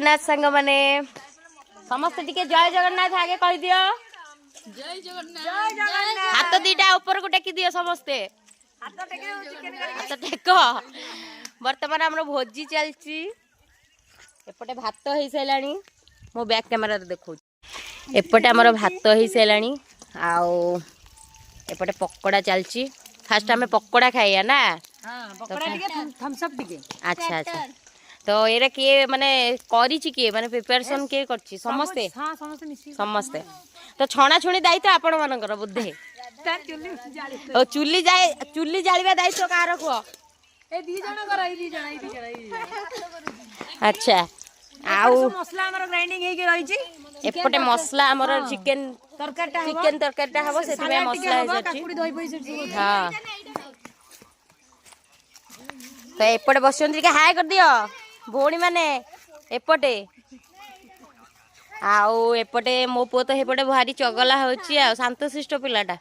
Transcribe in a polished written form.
जगन्नाथ संग माने समस्त टिके जय जगन्नाथ आगे कह दियो। जय जगन्नाथ। हाथ दीटा ऊपर को टेकी दियो समस्ते हाथ टेक। बर्तमान आम भोजी चलची एपटे भात हो साराणी मो बैक कैमेरा देखो एपटे आमर भात हो साराणी आउ एपटे पकोड़ा चलची। फास्ट आम पकोड़ा खाइया ना। अच्छा अच्छा तो ये किए माने करी किए माने प्रिपरेशन किए करछि समस्ते समस्ते तो छणा छुणी दायित्व आपण मानकर बुद्धे चुली जालिबा दायित्व कार को अच्छा आउ मसला हमर ग्राइंडिंग हे के रही छी एपटे मसला हमर चिकन तरकारीटा हबो सेति में मसला हे जाछि। हां तो एपटे बसंती के हाय कर दियो भौणी माने एपटे आउ एपटे मो पुओ तो हेपटे भारी चगला होची आ शांतशिष्ट पिलाटा